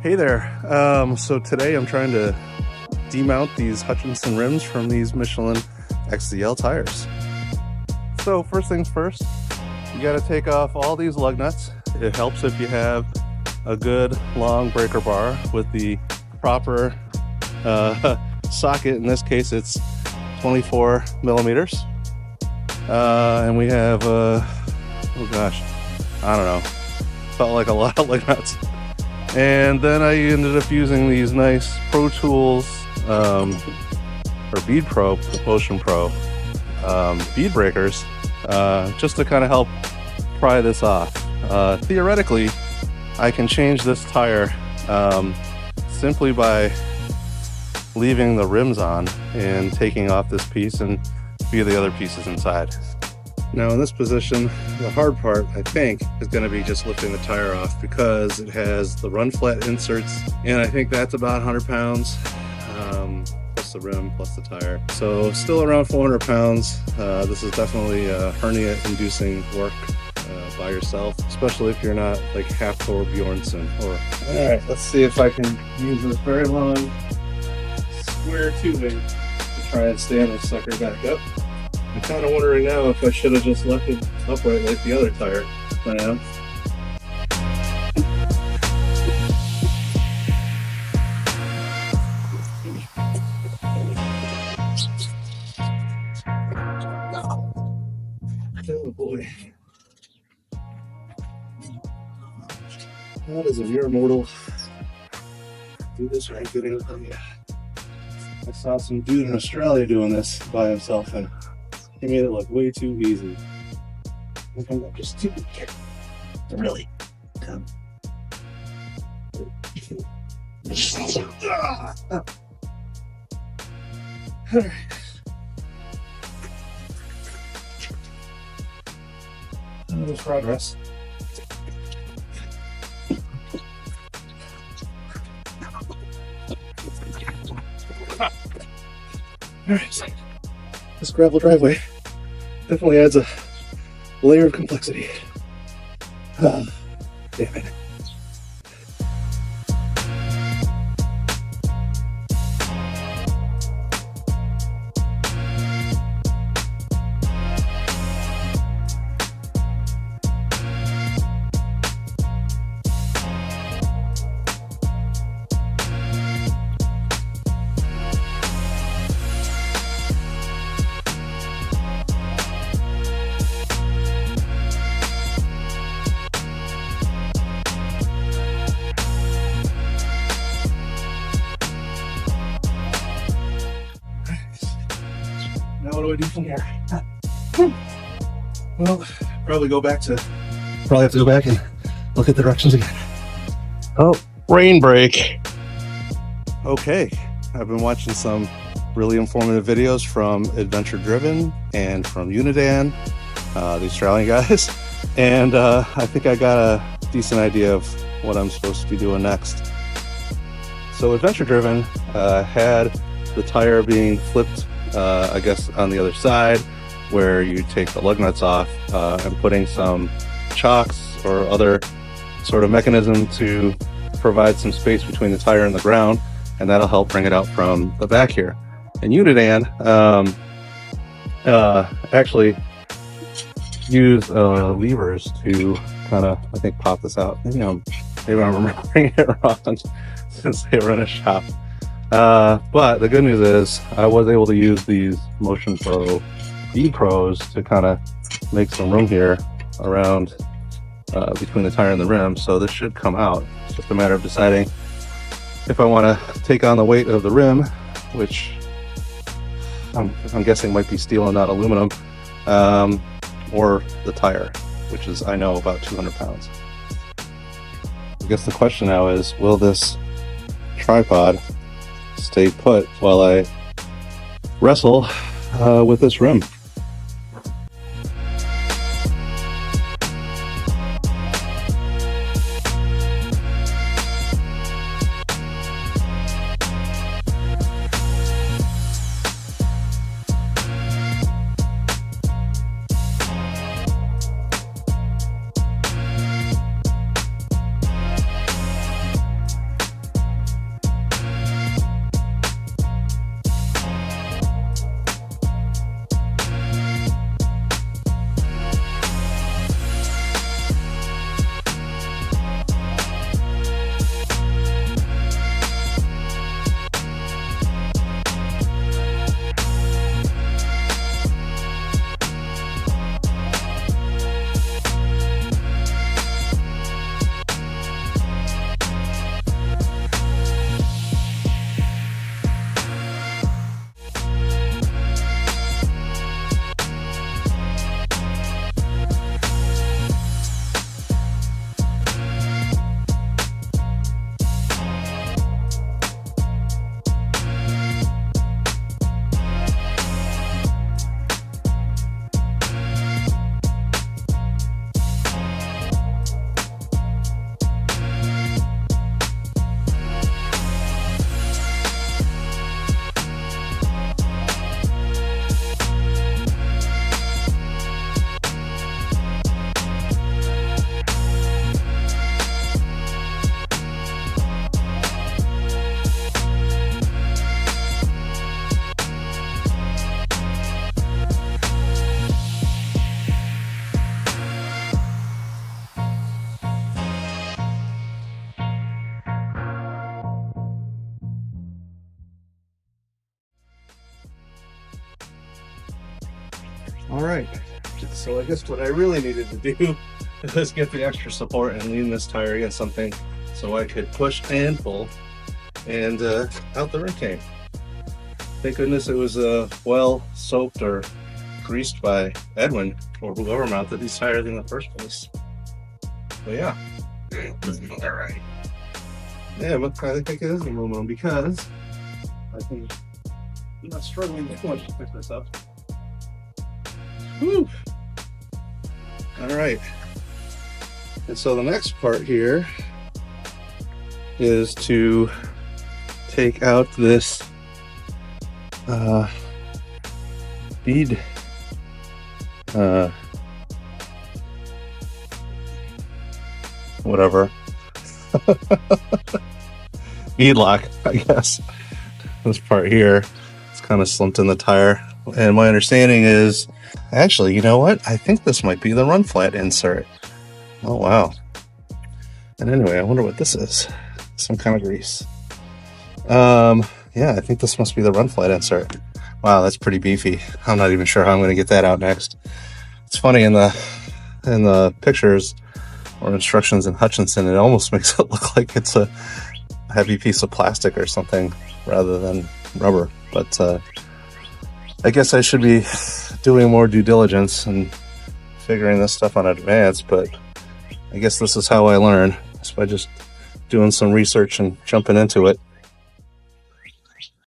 Hey there. So today I'm trying to demount these Hutchinson rims from these Michelin XZL tires. So first things first, you got to take off all these lug nuts. It helps if you have a good long breaker bar with the proper socket. In this case, it's 24 millimeters. And we have, oh gosh, I don't know, felt like a lot of lug nuts. And then I ended up using these nice Pro Tools, or Bead Pro, Motion Pro, bead breakers, just to kind of help pry this off. Theoretically, I can change this tire simply by leaving the rims on and taking off this piece and a few of the other pieces inside. Now in this position, the hard part, I think, is going to be just lifting the tire off because it has the run flat inserts, and I think that's about 100 pounds, plus the rim, plus the tire. So still around 400 pounds. This is definitely hernia-inducing work by yourself, especially if you're not like half Thor Bjornsson. All right, let's see if I can use this very long square tubing to try and stand this sucker back up. I'm kind of wondering now if I should have just left it upright like the other tire I am. Oh boy. How does a mere mortal do this right good enough? I saw some dude in Australia doing this by himself, and he made it look way too easy. I think I'm just too really dumb. Alright. There's progress. Alright. This gravel driveway definitely adds a layer of complexity. Damn it. Now what do I do from here? Well, probably have to go back and look at the directions again. Oh, rain break. Okay, I've been watching some really informative videos from Adventure Driven and from Unidan, the Australian guys, and I think I got a decent idea of what I'm supposed to be doing next. So Adventure Driven had the tire being flipped, I guess on the other side, where you take the lug nuts off and putting some chocks or other sort of mechanism to provide some space between the tire and the ground, and that'll help bring it out from the back here. And Unidan actually use levers to kind of, I think, pop this out. Maybe I'm remembering it wrong since they were in a shop. But the good news is I was able to use these Motion Pro Bead Pros to kind of make some room here around between the tire and the rim, so this should come out. It's just a matter of deciding if I want to take on the weight of the rim, which I'm guessing might be steel and not aluminum, or the tire, which is, I know, about 200 pounds. I guess the question now is, will this tripod stay put while I wrestle with this rim? All right, so I guess what I really needed to do is get the extra support and lean this tire against something so I could push and pull, and out the rim came. Thank goodness it was well soaked or greased by Edwin or whoever mounted these tires in the first place. But yeah, all right. Yeah, but I think it is aluminum because I'm not struggling too much to pick this up. Woo! All right. And so the next part here is to take out this bead whatever bead lock, I guess. This part here, it's kind of slumped in the tire, and my understanding is actually, you know what, I think this might be the run flat insert. Oh wow. And anyway, I wonder what this is. Some kind of grease. Yeah, I think this must be the run flat insert. Wow, that's pretty beefy. I'm not even sure how I'm going to get that out next. It's funny, in the pictures or instructions in Hutchinson, it almost makes it look like it's a heavy piece of plastic or something rather than rubber. But I guess I should be doing more due diligence and figuring this stuff out in advance, but I guess this is how I learn, is by just doing some research and jumping into it.